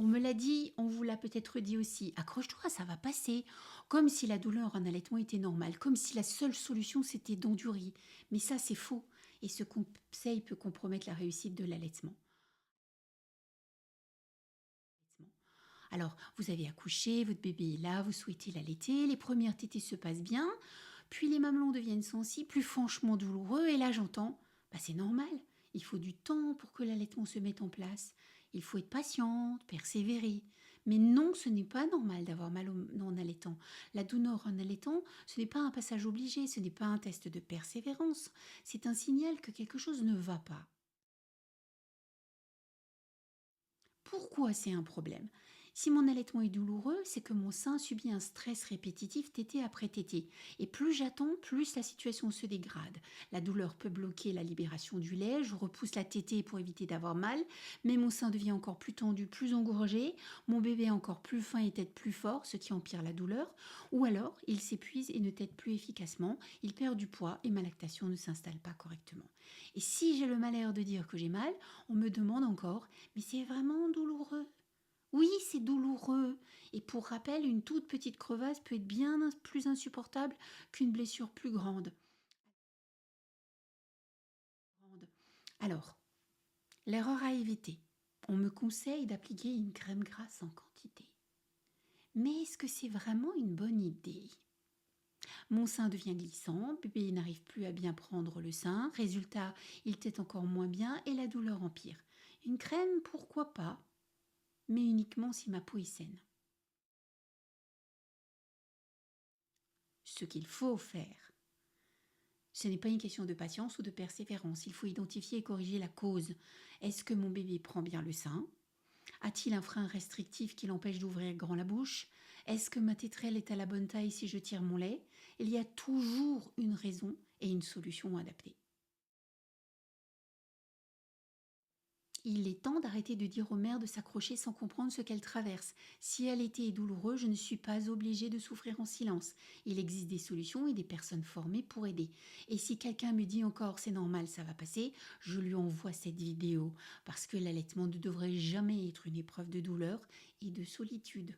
On me l'a dit, on vous l'a peut-être dit aussi. Accroche-toi, ça va passer. Comme si la douleur en allaitement était normale, comme si la seule solution c'était d'endurer. Mais ça, c'est faux. Et ce conseil peut compromettre la réussite de l'allaitement. Alors, vous avez accouché, votre bébé est là, vous souhaitez l'allaiter, les premières tétées se passent bien, puis les mamelons deviennent sensibles, plus franchement douloureux, et là j'entends, c'est normal, il faut du temps pour que l'allaitement se mette en place, il faut être patiente, persévérer. Mais non, ce n'est pas normal d'avoir mal en allaitant. La douleur en allaitant, ce n'est pas un passage obligé, ce n'est pas un test de persévérance, c'est un signal que quelque chose ne va pas. Pourquoi c'est un problème? Si mon allaitement est douloureux, c'est que mon sein subit un stress répétitif tété après tété. Et plus j'attends, plus la situation se dégrade. La douleur peut bloquer la libération du lait, je repousse la tétée pour éviter d'avoir mal, mais mon sein devient encore plus tendu, plus engorgé, mon bébé est encore plus fin et tète plus fort, ce qui empire la douleur, ou alors il s'épuise et ne tète plus efficacement, il perd du poids et ma lactation ne s'installe pas correctement. Et si j'ai le malheur de dire que j'ai mal, on me demande encore, mais c'est vraiment douloureux. Oui, c'est douloureux. Et pour rappel, une toute petite crevasse peut être bien plus insupportable qu'une blessure plus grande. Alors, l'erreur à éviter. On me conseille d'appliquer une crème grasse en quantité. Mais est-ce que c'est vraiment une bonne idée? Mon sein devient glissant, bébé n'arrive plus à bien prendre le sein, résultat, il tète encore moins bien et la douleur empire. Une crème, pourquoi pas, mais uniquement si ma peau est saine. Ce qu'il faut faire, ce n'est pas une question de patience ou de persévérance. Il faut identifier et corriger la cause. Est-ce que mon bébé prend bien le sein? A-t-il un frein restrictif qui l'empêche d'ouvrir grand la bouche? Est-ce que ma tétrelle est à la bonne taille si je tire mon lait? Il y a toujours une raison et une solution adaptée. Il est temps d'arrêter de dire aux mères de s'accrocher sans comprendre ce qu'elles traversent. Si allaiter est douloureux, je ne suis pas obligée de souffrir en silence. Il existe des solutions et des personnes formées pour aider. Et si quelqu'un me dit encore c'est normal, ça va passer, je lui envoie cette vidéo parce que l'allaitement ne devrait jamais être une épreuve de douleur et de solitude.